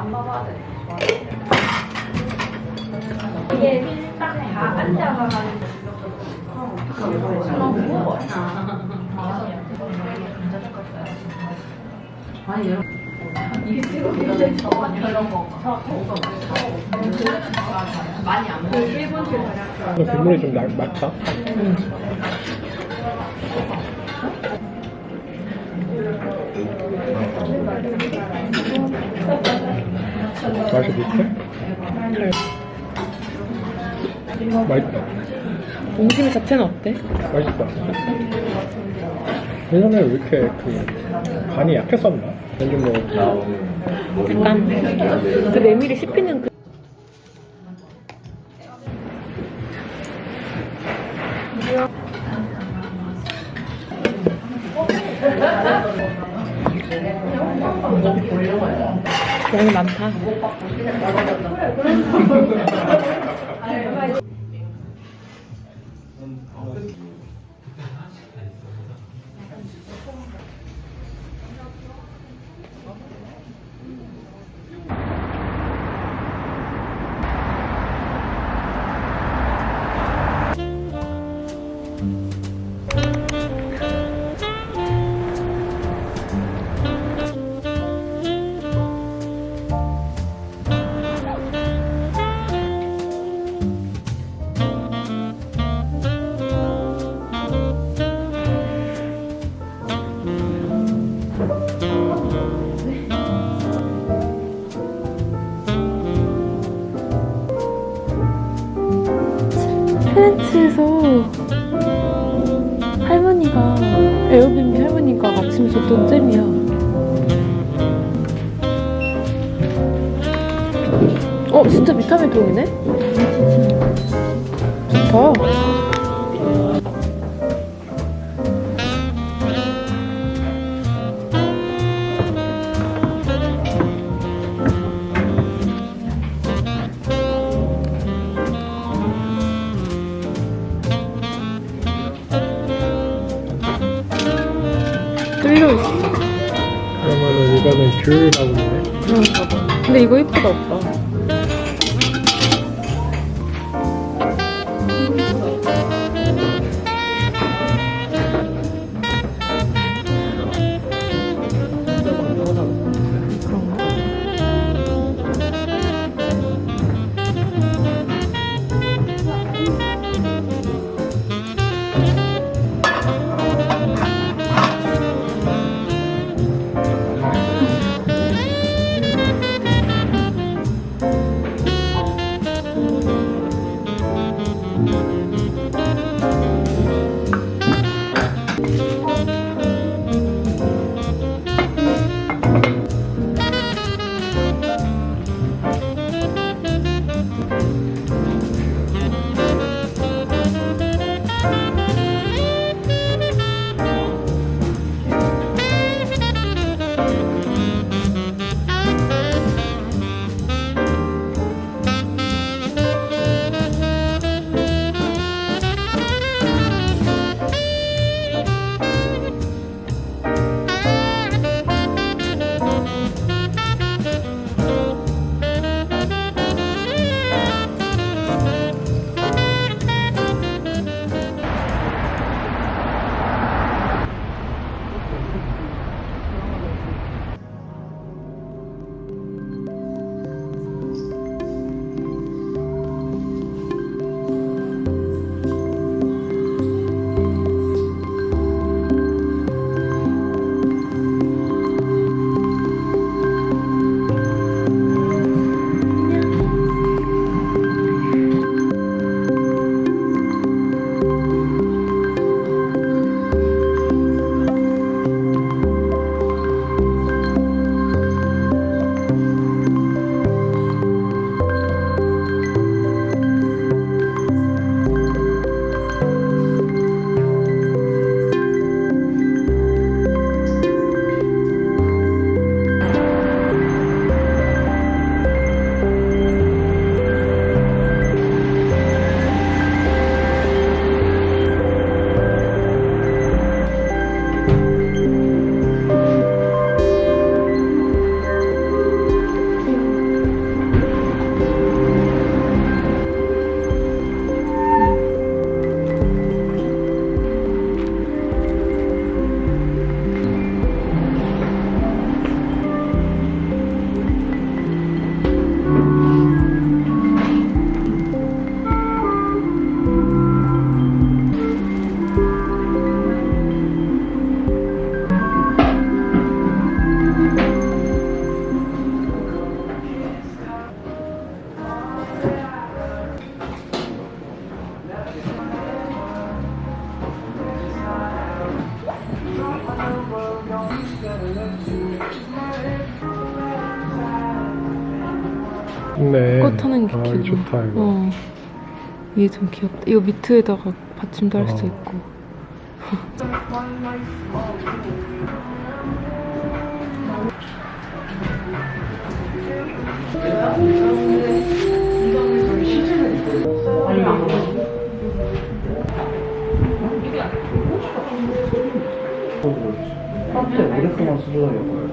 안 먹어야 돼. 이게 딱 다 앉아가지고. 아니 여러분 이게 지금 저번 이런 거 많이 안 먹어. 일본 국물이 좀 맑다. 맛이 비슷해? 맛있다. 옹심이 자체는 어때? 맛있다. 예전에 왜 이렇게 그 간이 약했었나? 요즘 뭐 약간 그 메밀이 씹히는 그 양이 많다. 프렌치에서 할머니가 에어비앤비 할머니가 아침에 줬던 잼이야. 진짜 비타민 통이네? 좋다. 뚫려있어. 그러면은 이거는 귤 나오네. 그런가 봐. 근데 이거 예쁘다, 오빠. 그런가? 네. 꽃 하는 게 아, 귀여워. 좋다 이거. 어. 이게 좀 귀엽다. 이거 미트에다가 받침도 할 수 어. 있고. 한때 오랫동안 쓰더라고요.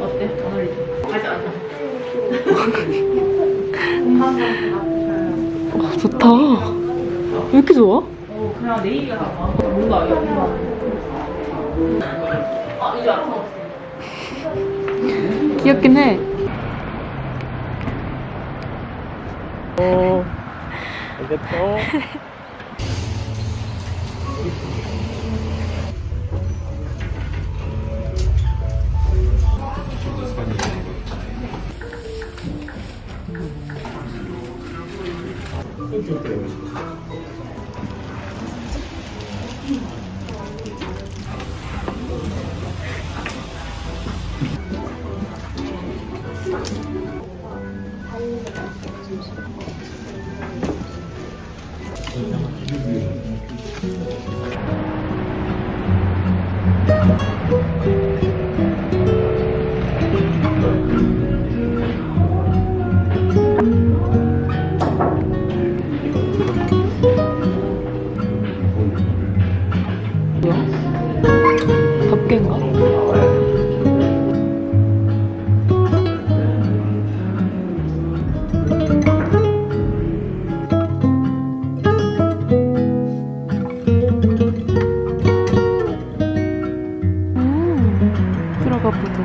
어때? 오늘 가자. 와, 좋다. 왜 이렇게 좋아? 그냥 내일이가 뭔가 여기만. 이제 알았어. 귀엽긴 해. 알겠어. 덮개인가? 아쿠아푸드.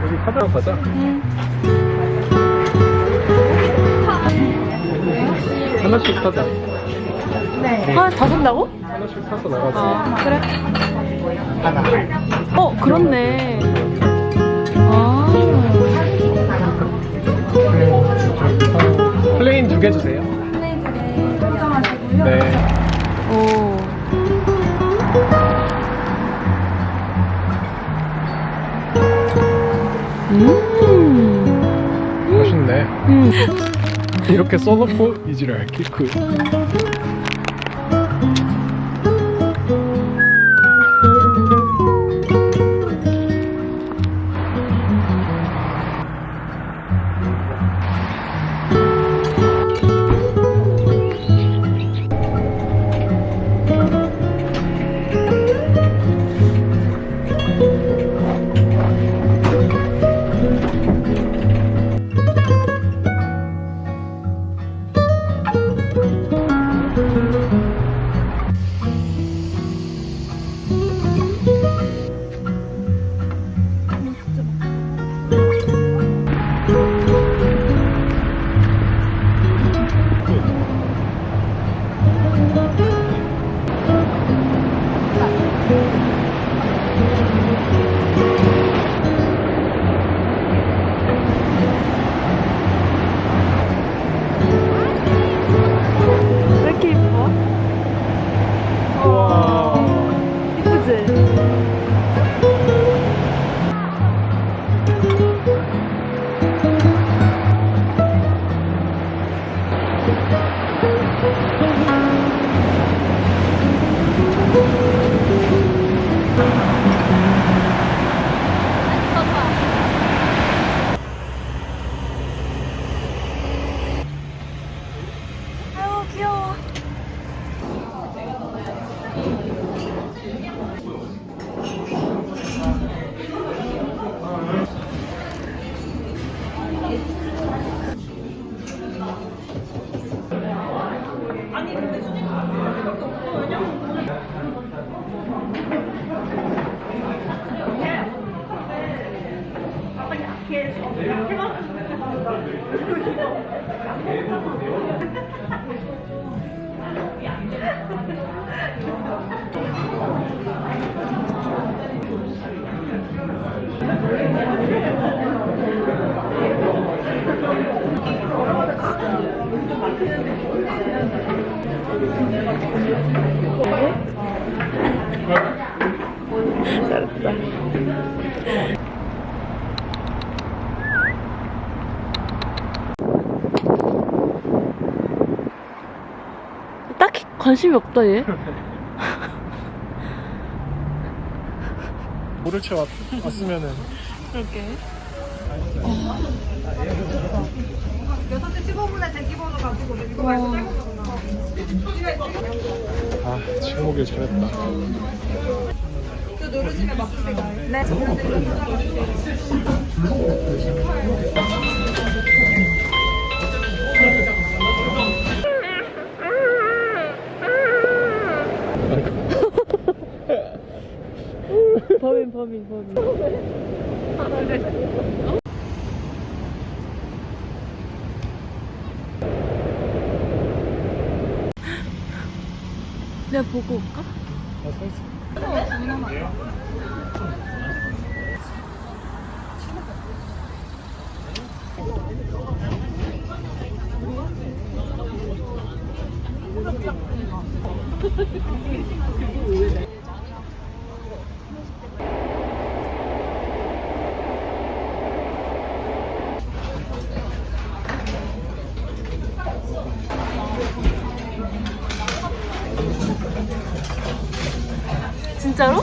여기 사자로 가자. 응. 하나씩 사자. 다 산다고? 하나씩 사서 나가자. 아, 그래. 그렇네. 아. 플레인 2개 주세요. 플레인 2개 결정하시고요. 네. 오. 맛있네. 이렇게 써놓고 이지랄 키크. 왜 이렇게 예뻐? 우와. 예쁘지? 아유 귀여워. 잘했다. 딱히 관심이 없다 얘. 물을 채워 왔으면은. 그렇게. 6시 15분에 대기번호 가지고 이거 아, 지금 오길 잘했다. 또 누르시면 맞습니다. 네. 범인. 내가 보고 올까? 진짜로?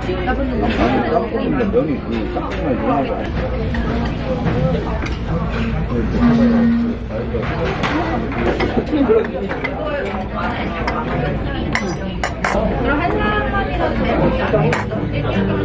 짬뽕인데 면이 그 짬뽕만 유명하지 않아. 그럼 한 사람만이라도 되면